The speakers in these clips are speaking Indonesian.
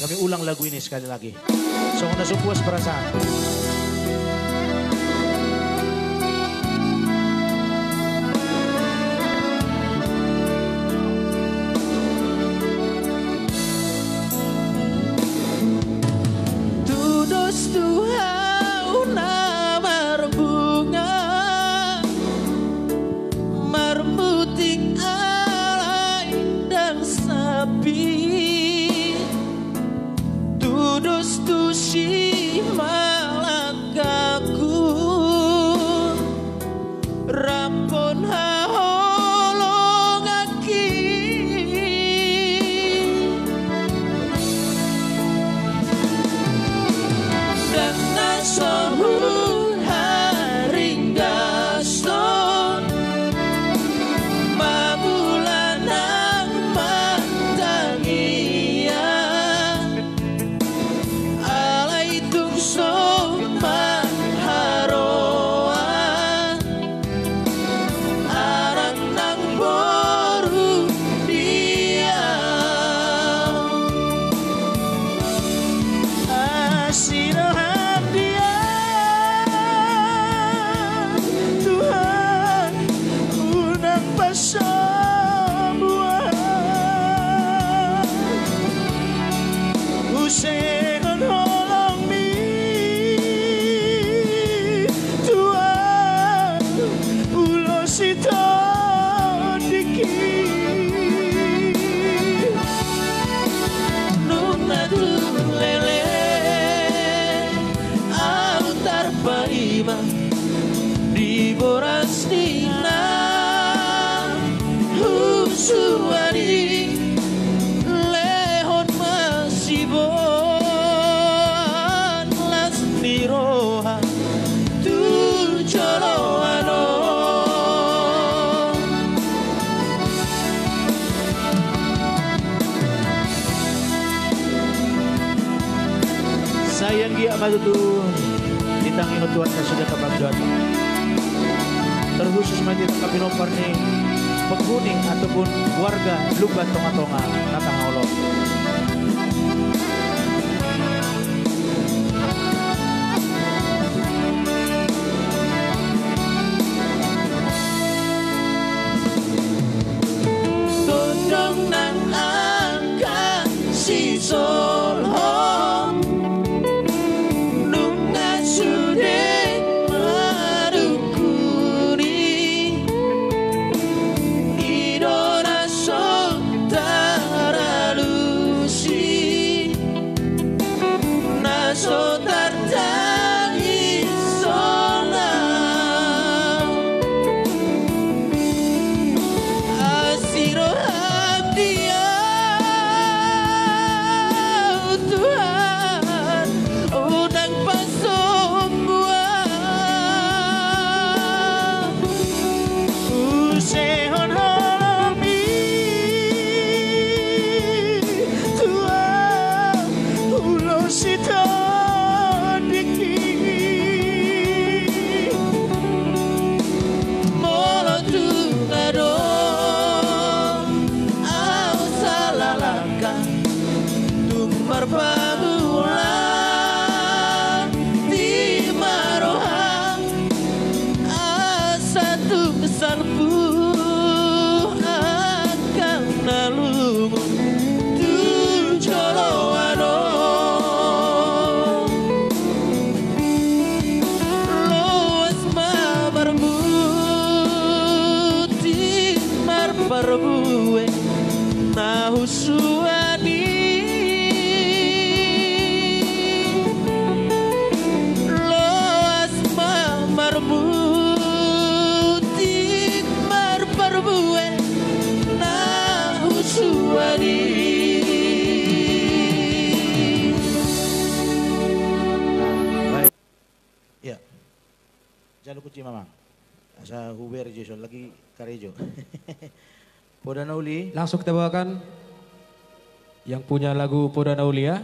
Kami ulang lagu ini sekali lagi. So, kung nasupuas perasaan. Tudos Tuhan marbunga marmutik alay dan sapi tudos tu si malakaku rapon haholong aki dan nasohu haring gaston mabulanang mantangia alay tungso maharoa arang nang boru dia asirahan dia Tuhan unang pasabuhan usengan holong mi Tuhan ulos ito dikit nung natulele autar paima di boras dina husuari lehon masibon las niroha tujoloano Sayang gia matutu ditangin Tuhan ka sudah kabagdon. Terkhusus mati kapinompar ni penghuni ataupun warga Luban Tonga-Tonga Natangolo. tondong nang angka si solhom nunga sude marukuri idora sotara lusi naso tartangi solam asiro dia Tuhan unang pasombuan usehon holomi Tuhan ulos ito dikit molo tunado au salalaka tumar pamulan di maroha asa tu kesalpu akan nalumu tujoloano loas mabarmuti marparbue nahusuani loas mabarmuti marparbue nahusuani Baik. Ya. Jalo kuci mamang. Asa huber Jason lagi karejo. Poda nauli. Langsung kita bawakan yang punya lagu Poda Nauli ya.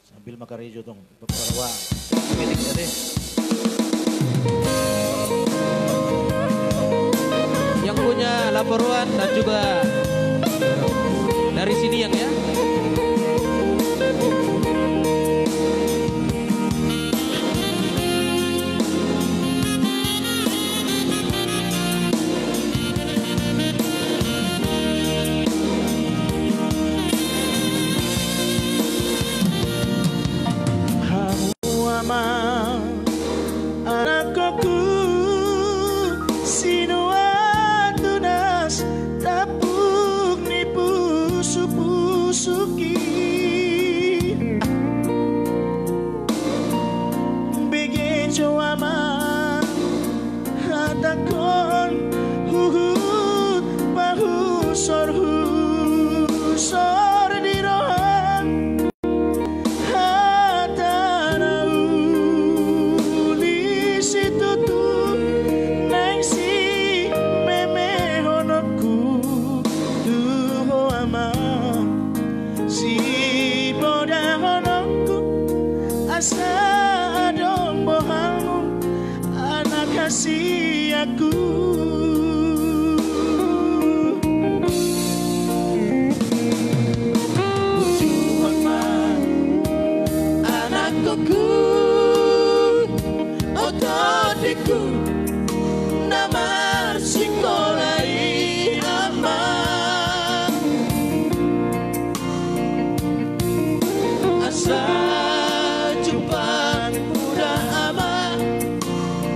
Sambil makarejo tong pagparawa. Pilik na rin. Yang punya laporan dan juga dari sini yang ya. suki bege joama hatakon huhut bahu sor di rohan hatanau di situ tuh nang si meme honokku tuh ama si boda honokku asa dong bohangmu anak kasih aku. Otodiku nama sekolai ama asa jumpa muda ama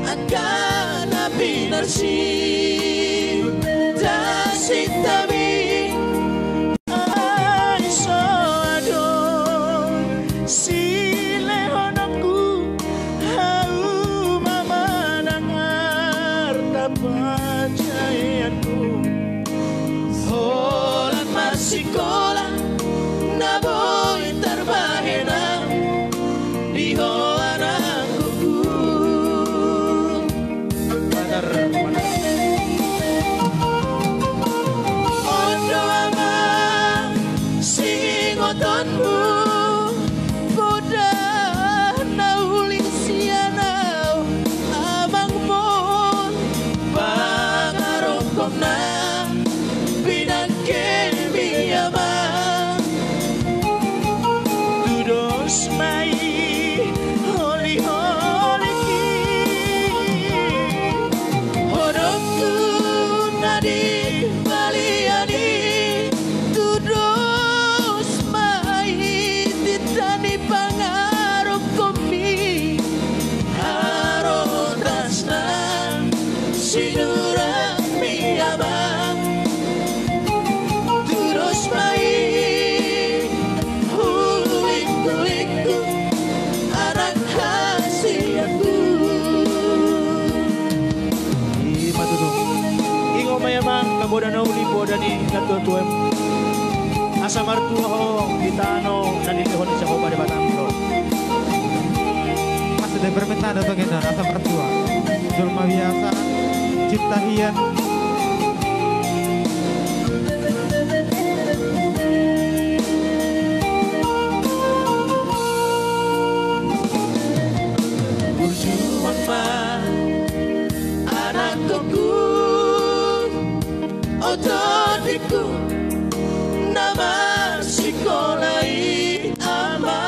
akan nabi narsi dasitabi sekolah na boy terbahena di hoara kuku odo ama singotonmu boda nauling sianau amang mon pangarokona binangke mai holy ki hodokku nadi baliani tudos mai titani pangarok komi harotasna sinura miyama tudos mai boda na uli boda ni natutuem asa martua ho ditano na ditihon sa ko pada Batamro Mas de permentado bagian asa mertua Julma biasa cipta hian berjuang ma anakku otodiku nama sekolai ama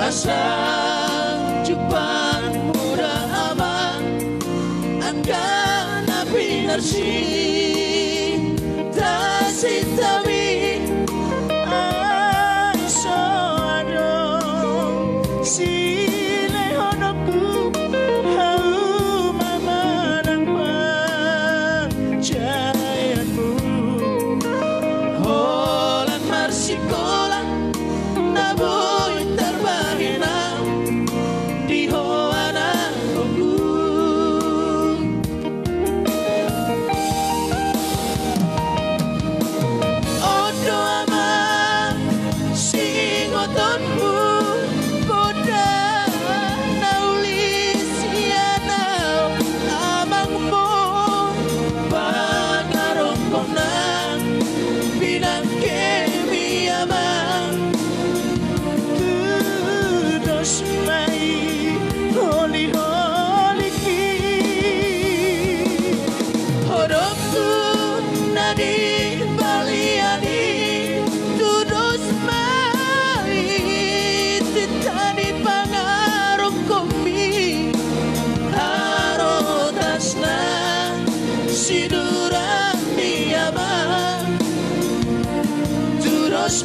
asal jupan muda ama akan nabi narsi tasitawi aiso ado si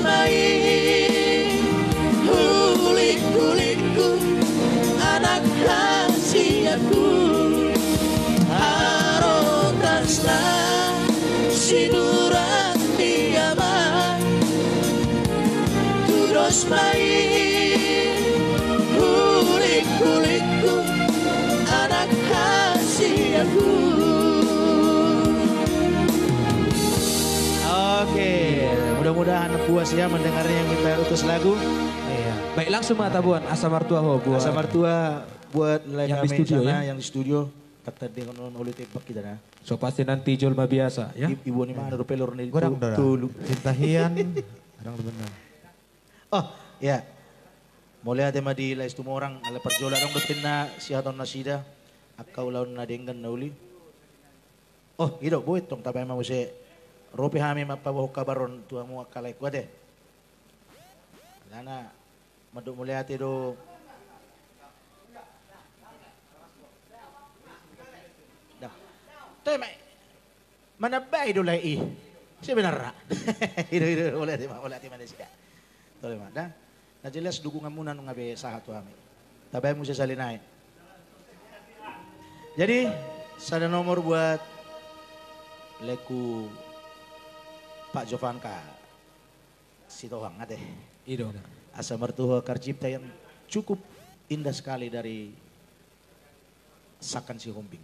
Mai kulit-kulitku anak kasih aku harotasna Mudah-mudahan puas ya mendengarnya yang minta utus lagu. Iya. Baik langsung mata buan asa martua ho buat. Asa martua buat Yang kami di studio sana, ya? yang di studio. Kata dengan oleh tebak kita nah. So pasti nanti jual mah biasa ya. Ibu ni mana pelor ni Godang dora. tulu. Cintahian. Kadang benar. Oh, ya. Mulai ada madi lais tu orang ala perjola dong depan na siya ton nasida. Akau laun na denggan na uli. Oh, gitu buat tong tapi emang mesti ropi hami mapabaho kabaron tuang mo akalay ko de. Lana madu mulai ati do. Dah. Tay mai. Mana bay do lai i. Sebenarnya. Itu mulai ati mana sida. Tole ma dah. Na jelas dukungan muna nung ngabe sahat tu kami. Tabay mo siya salinay. Jadi, sada nomor buat leku Pak Jovanka si Tohang ade. Ido. Asa mertua karcipta yang cukup indah sekali dari Sakan si Hombing.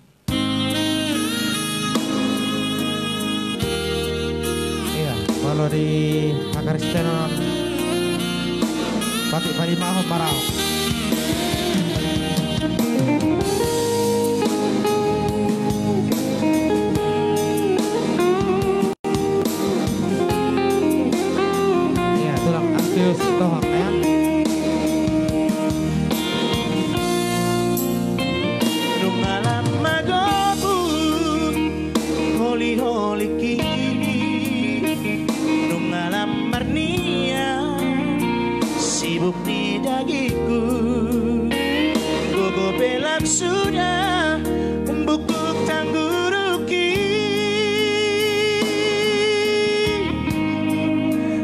Iya, kalau di Akar Stenon Patik Palimah Marau. Iya, tulang Antius Tohang ya. Nung alam magabut, holi-holi kini. Nung alam marnia, sibuk di dagiku. Gogo belak sudah, membukuk tangguruki.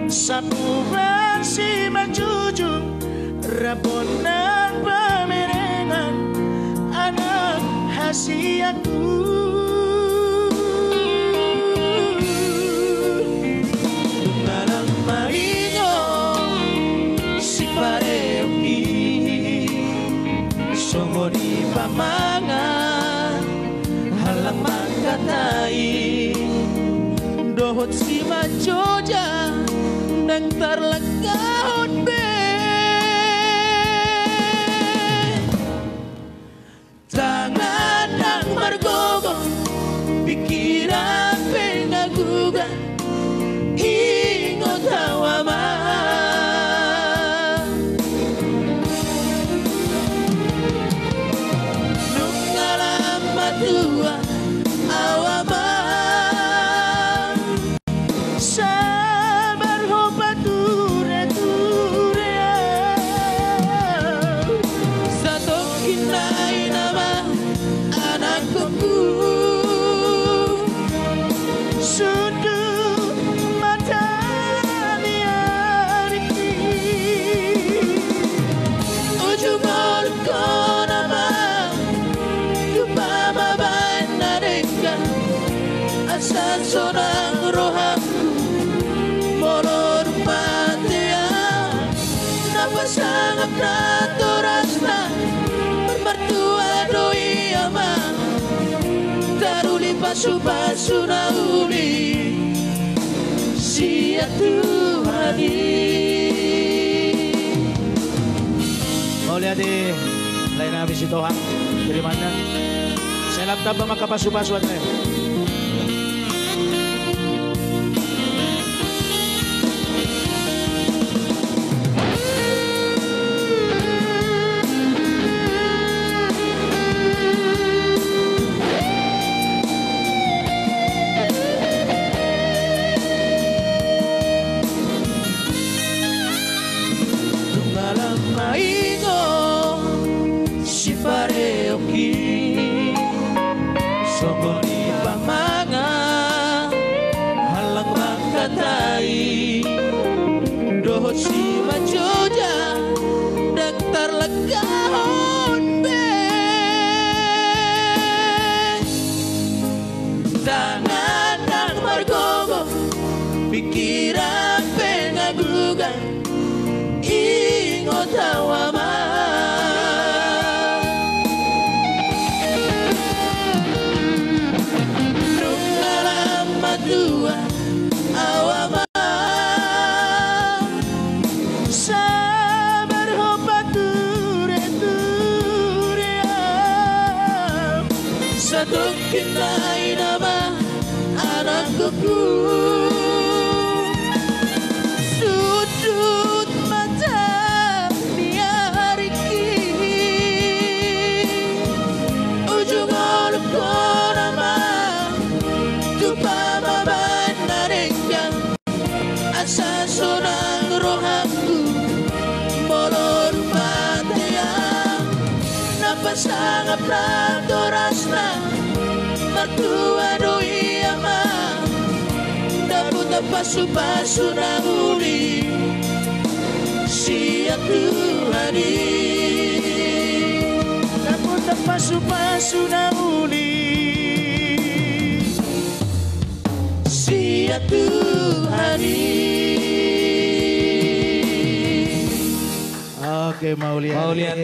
Sapu bersih majujung, rabonan pemerengan, anak hasiatku. Malam mainyo, si pareoki, songo di pamangan, halang mangkatai, dohot si majoja, nang tarlagahon be. Tangan ang margogo, pikiran penagugan, ingot hawa man. Nung alam matua, awa man. Sabar ho pature-ture sa tokinay naman anak ko. Sudut mata liariki, ujung mulut ko naman lumababay na ringan. Asal sonang rohangku molor patia, napasangap na toras na bermertua doi ama. Taruli pasu-pasu na uli siya Tuhani. Mau lihat di lain habis si Tohang dari mana? Saya laptop maka pasu-pasu aja. Malam maingo, si pareoki, songo di pamangan, halang mangkatai, dohot si majoja, daktar legahon be. Tangan ang margogo, pikiran penagugan, ingot hawa man. Nung alam matua, awa man. bangkuku, sudut mata miariki, ujung olukku nama tupa mabandaringkan asa sunang rohaku molor patayang napasangap na dorasna mertua doi ama dapat pasu-pasu na uli siya Tuhani dapat pasu-pasu na uli siya Tuhani. Oke, Maulian. Maulian.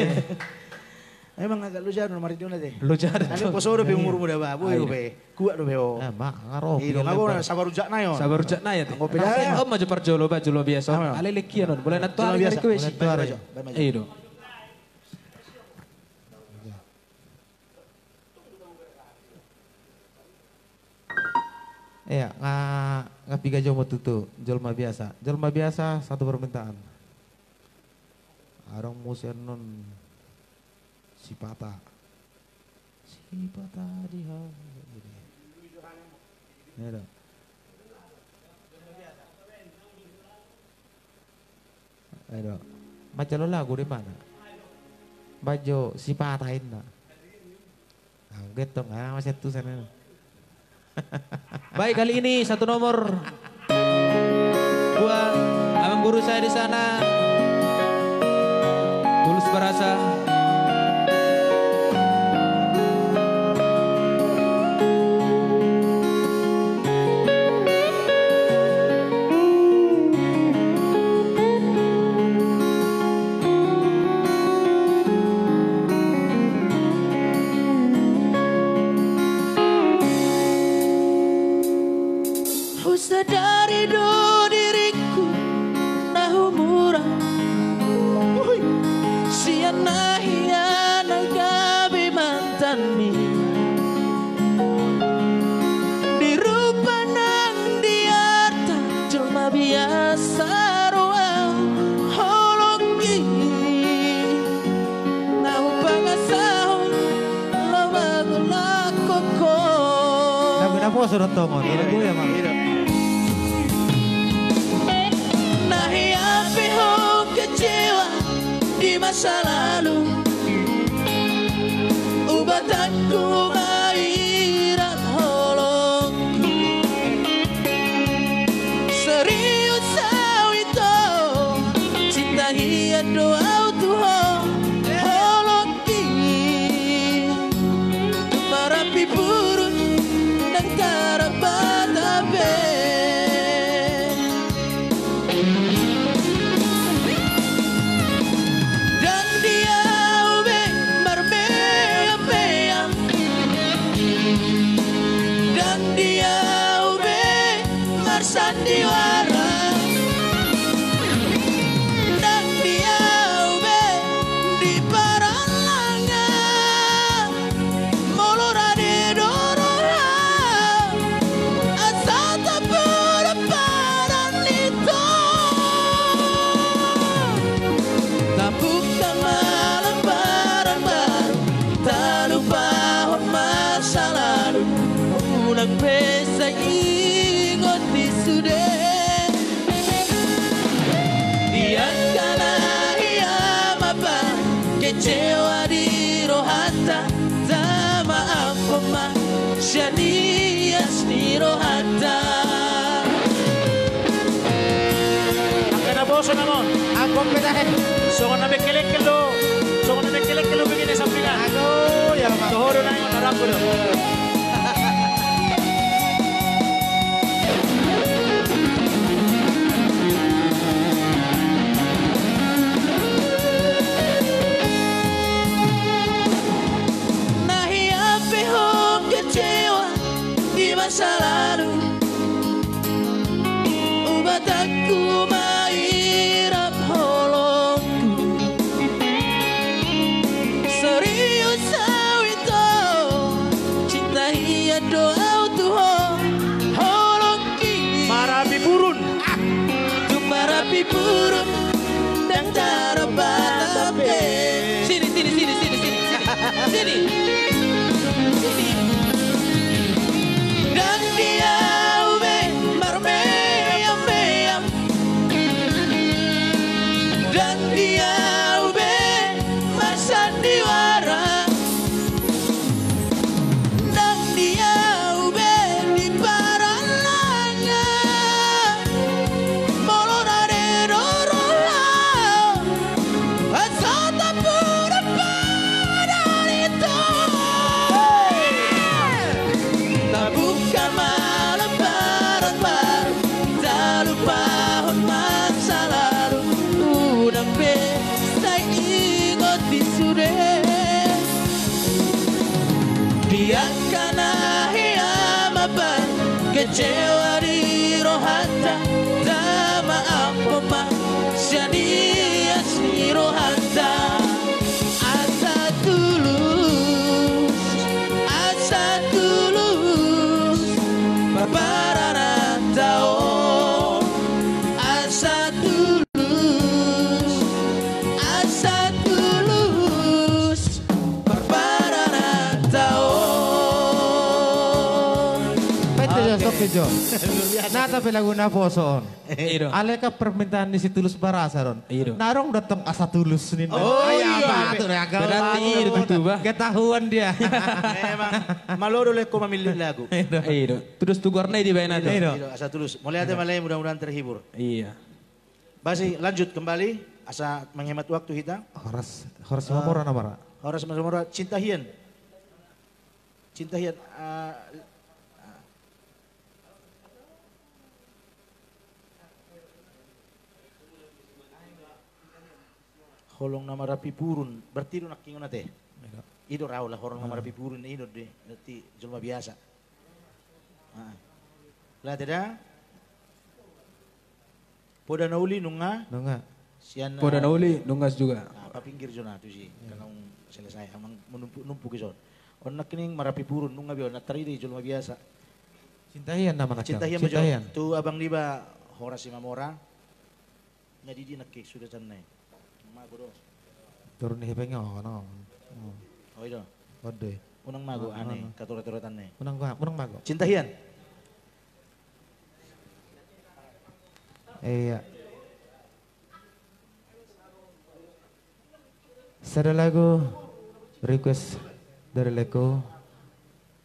Emang agak lujar nomor itu nanti. Lujar. Ani posoro be umur muda ba, bu be. Kuat do be o. Mak ngaro. Iyo ngago na sabar rujak na yo. Sabar rujak na ya. Anggo peda ya. Om maju parjolo ba julo biasa. Ale lekian boleh nato hari biasa. kue sih. Iyo. Iya, ngapiga jomo tutu, jolma biasa satu permintaan. Arong musian non sipata di hati. Ya dong. Ayo, macam lo lagu di mana? Baju sipatain na. Gitu nggak masih tuh sana. Baik, kali ini satu nomor buat abang guru saya di sana, Tulus Barasa. Sadari do diriku nahu murah sian nahian gabi mantanmi di rupa nang diarta cuma biasa roa hologi nahu pangasahon lawagu lakoko Napo sudah tongon, lagu ya mang. Kecewa di masa lalu ubatanku mairat holongku serius sawito cinta hiat doa Tuhan holongki marapi burun dan tarabatabe sandiwara dan dia ube di paralanga molora de dorora asata pura paranito tabuka malam barang baru tak lupa masa lalu unang pesa kecewa di rohata sama apa syanias di rohata Angkana boso namon. Ako peda he. So na bekelek lo begini sampingan. Aduh, ya mak. Tohoro na yung narap ko. masa lalu ubatanku mairap holongku serius sawito cinta iya doa Tuhan holong marapi purun dan cara batape. Sini. Dan dia ube marmeyam. Dan dia ube masandiwara. Dan dia ube di paralanya. Molorare rorola. Asata pura padarito. Tabuka malam bareng-bareng. Tak lupa masa lalu. Udah pesta ingat di sore. Biarkan ahiyamaban kecewa di rohata. Tak maaf pemak sia-sia si rohata. Asa tulus Barbarana tao. Asa tulus Barbarana tao. Pwede jo, stop jo. Nata pelaguna po soon. Iyo. Aleka permintaan ni si Tulus Barasa ron. Iyo. Narong datang asa tulus nih. Oh, iya. Berarti itu ba? Ketahuan dia. Memang maloro leko memilih lagu. Iyo. Terus tugar na di bayan natin. Iya, asa tulus. Mulai ada malay mudah-mudahan terhibur. Iya. Basi lanjut kembali asa menghemat waktu kita. Horas mamora na mara. Horas Mazamora Cintahian. Holong nama rapi purun. Berarti nak kingon nate. Ido raw lah holong nama rapi purun ido de. Berarti jelma biasa. Lah tidak. Poda nauli nunga. Sian. Poda nauli nungas juga. Papinggir zona tu sih. Kalau selesai amang menumpuk zon. On nak kining marapi purun nunga bio nak tari jelma biasa. Cintahian nama nak. Cintahian majo. Tu abang liba Horas Mamora. Nyadi di nak sudah sanai. Mago. Turun hipengnya no. Oh itu. Ode. Unang mago aneh katurat-turatan nih. Unang mago. Cintahian. Iya. Ada lagu request dari Leko,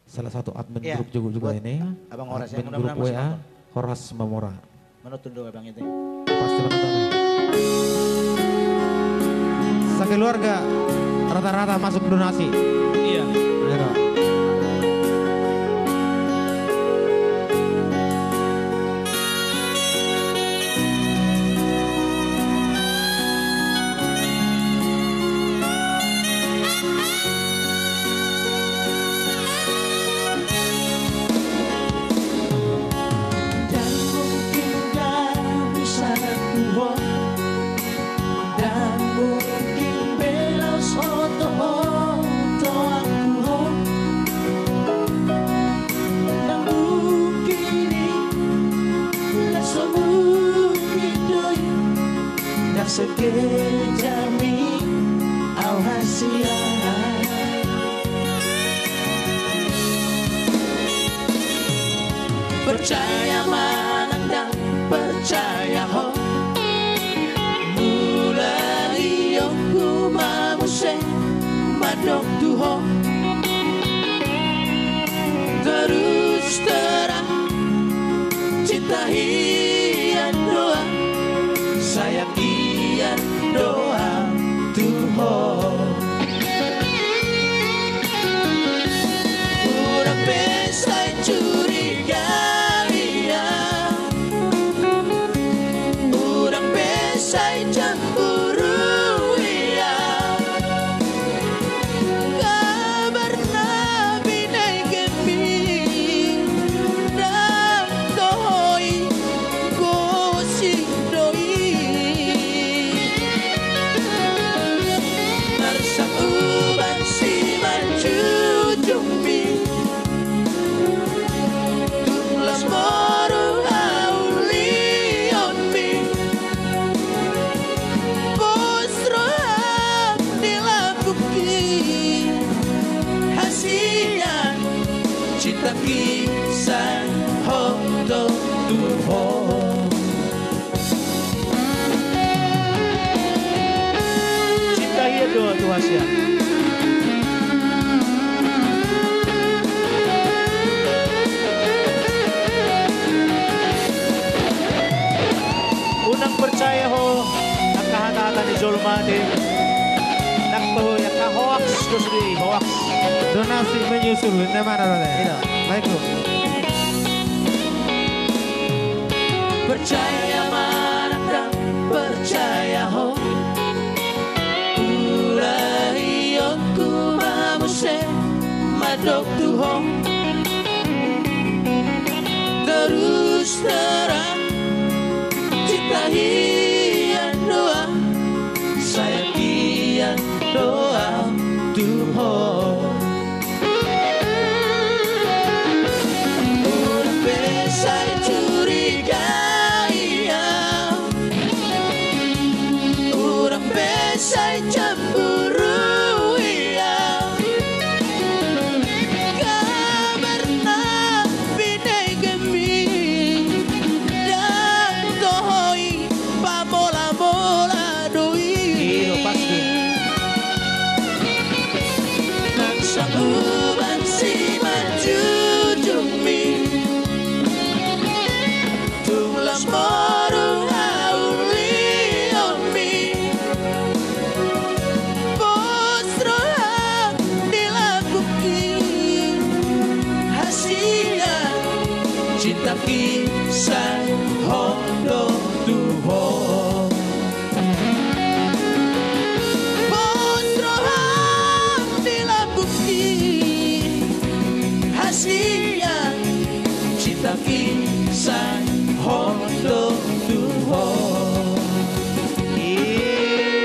salah satu admin Iya, grup juga ini. Abang Horas ya, Admin grup mudah-mudahan masih WA, nonton. Horas Mamora. Menonton dong abang itu. Pasti menonton. Sekeluarga rata-rata masuk donasi. Iya. Ayo. Dan mungkin gak bisa kuat. Dan mungkin belas oto aku. Dan mungkin ini semungkin doi. Dan sekejami alhasil. Percaya manandang percaya ho. Mulai aku mamuse madok tuho. Terus terang cinta hian doa. Sayang hian doa tuho. Kurang pesai curiga. Saya cemburu ya. Kabar nabi naik keping dan tohoi gosip doi. Kroasia. Unang percaya ho ang kahatatan ni Jolmade. Nakto ya ka hoax dos di hoax. Donasi menyusul, ini mana lo deh? Iya. Baik lo. Percaya manakah percaya ho Ulahiyo ku mamuse madok tuho Terus terang cinta hian doa Saya kian doa tuho Udah besar curiga Saya cemburu ya Karena binai gemi Dan tohoi pamola-mola doi Iyo pasti. Nang sangguban si maju dumi Tulas morung hauli omi Cinta kisah hondo tuho Posrohan dilakuki Hasilnya Cinta kisah hondo tuho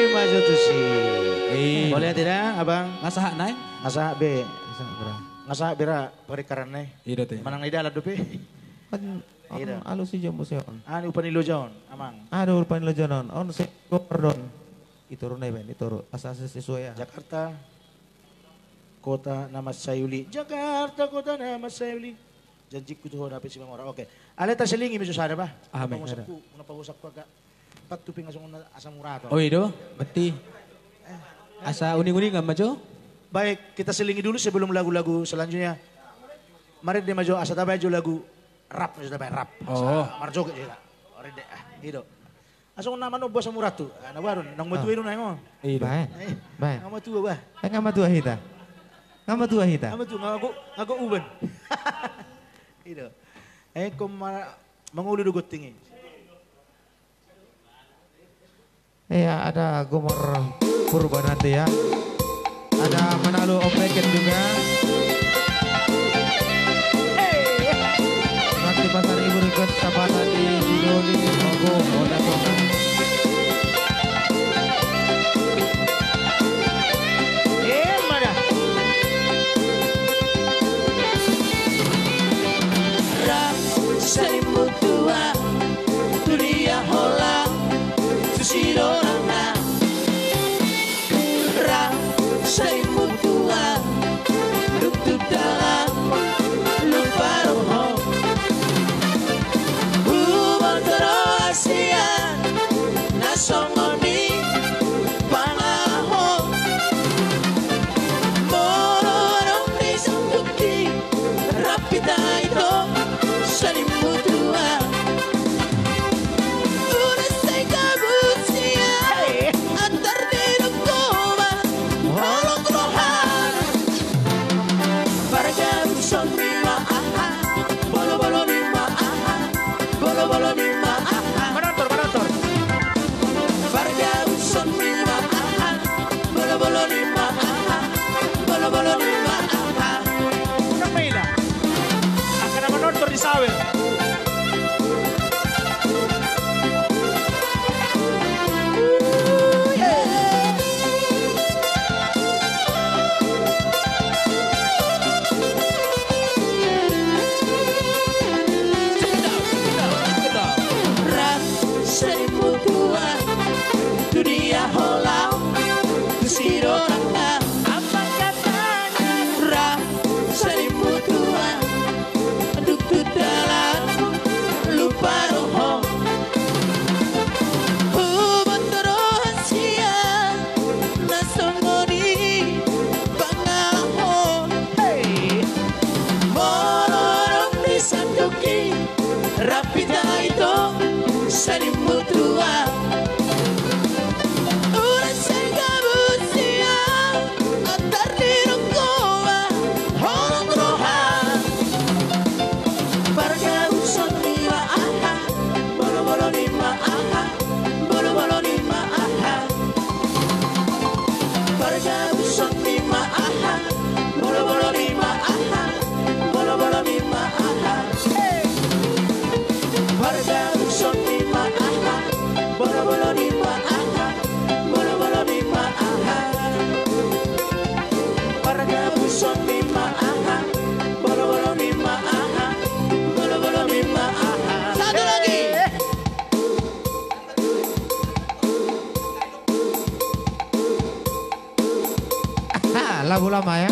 Maju tuh sih. Boleh tidak, abang? Ngasaha naik? Ngasa be, ngasa bira perikaran nih. Iya teh. Manang nida lah dupe. Kan Iya. alu si jamu seon. Ani upan ilo jaon, amang. Aduh lupain lo janon. On se gordon. Ituro na ben, ituro. Asas sesuai ya. Jakarta, kota nama Sayuli. Jakarta, kota nama Sayuli. Janjiku tuh dapat si Mamora. Oke. Aleta selingi miso sada ba? Amin. Napangusap ko agak. Patuping asong asam murato. Oh iya, beti. Asa uning-uning nggak majo? Baik, kita selingi dulu sebelum lagu-lagu selanjutnya. Mari deh majo asa tabajo lagu rap majo tabay rap. Oh. Marjoget ya. Mari deh. Gitu. Asong nama no bos muratu. Ana baron nang matuin na mo. Iya. Baik. Baik. Ngama tua ba? Ngama tua hita. Ngama tua hita. Ngama tu ngago uban. Gitu. Kung mangulo dugot tinggi. Iya, ada Gumor Purba nanti ya. Ada Manalo Opeken juga. Nanti pasar ibu request Sabana di Sidoli, Ogo, Odatona. Mana? Rap selimut tua Dunia hola Susidorana Rap selimut tua Lutut dalam Lupa roho lagu lama ya.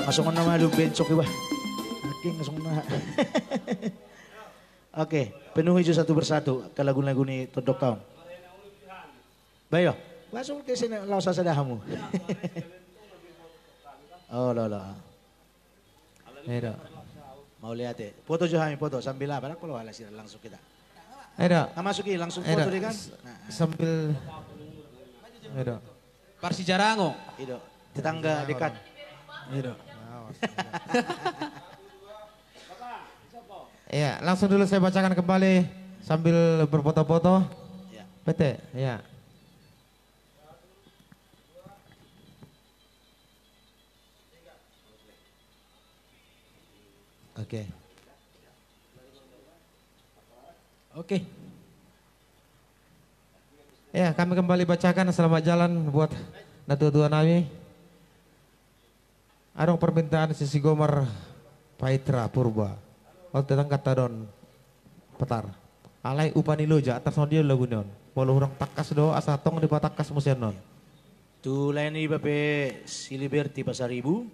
Langsung na malu bencok iba. Oke, langsung na. Oke, penuhi jo satu persatu ke lagu-lagu ni Todok Town. Bayo, masuk ke sini lausa sadahamu. Oh, lo. Ayo. Mau lihat ya. Foto jo kami foto sambil apa? Kalau wala sih langsung kita. Ayo. Masuki langsung foto deh kan. Sambil. Ayo. Parsijarango. Itu tetangga dekat. Iya. Iya, langsung dulu saya bacakan kembali sambil berfoto-foto. Ya. PT, ya. Oke. Oke. Ya, kami kembali bacakan selamat jalan buat Natu-Tua Nami. Adong permintaan sisi Gomar Paitra Purba. Waktu datang kata don petar. Alai upani loja atas dia lagu non. Walau orang takas do asa tong di patakas musian non. Tu lain ni bape si Liberty Pasaribu.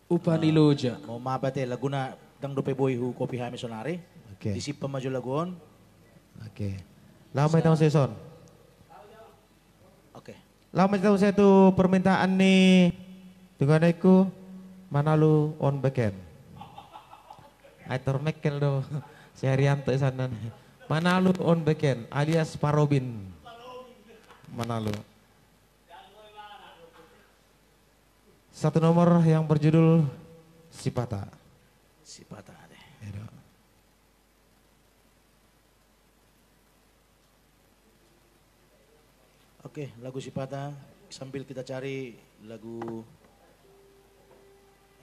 Upan iloja. Mau mabate laguna dang dope boy hu kopi hame sonare. Oke. Disip pemaju laguan. Oke. Lama tahu saya son. Oke. Lama tahu saya tu permintaan ni dengan aku Manalu on backend. Aitor Mekel do. Si Arianto sana. Manalu on backend alias Parobin. Manalu. Satu nomor yang berjudul Sipata. Sipata deh. Edo. Oke, lagu Sipata sambil kita cari lagu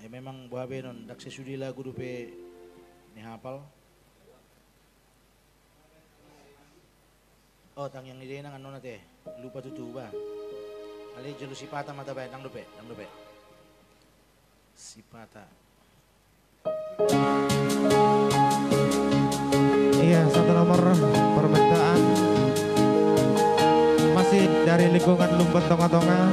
memang buabe non dak sesudi lagu dupe ni hafal. Oh, tang yang ide nang ano na te. Lupa tutuba. Ali jelu Sipata mata bae nang dupe. Sipata. Iya, satu nomor permintaan masih dari lingkungan Lumpet Tonga-Tonga.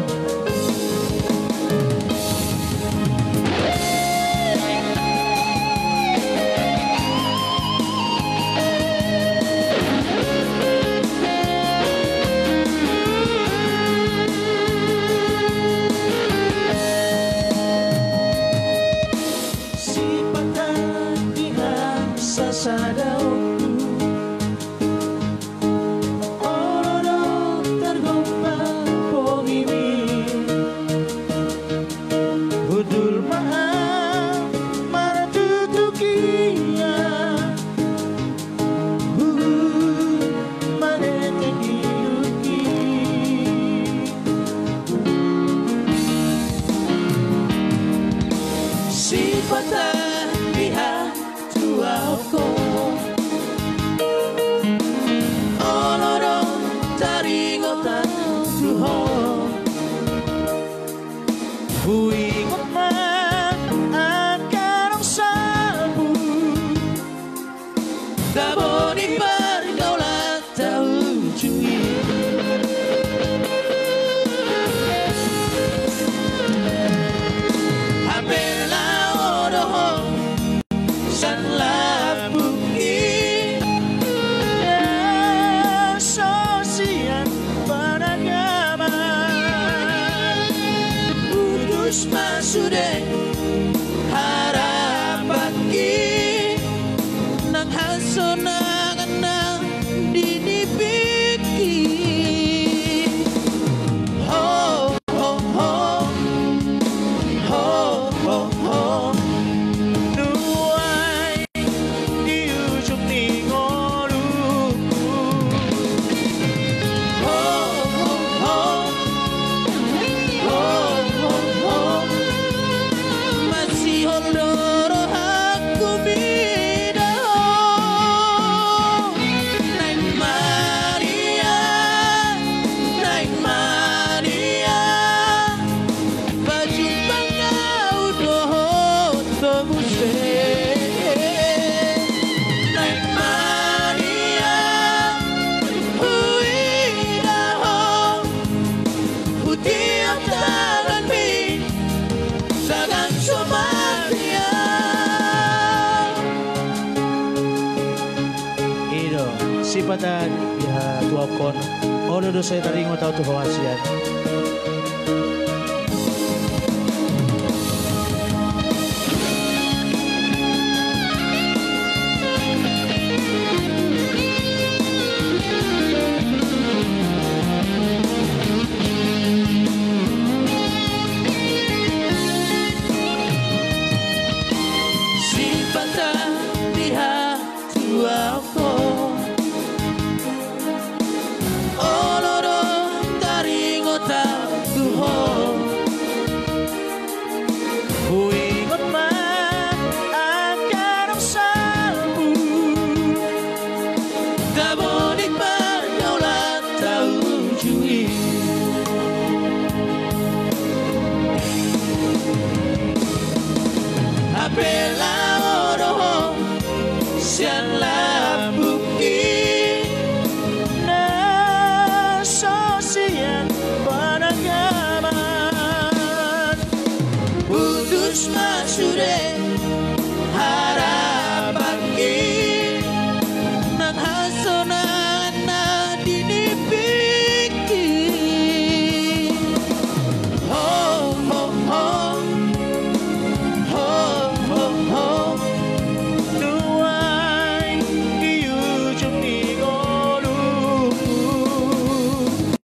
Sipata ya tuakon. Olo do saya taringo tau tu hawasian. Bella oro siang labu Kudus Masure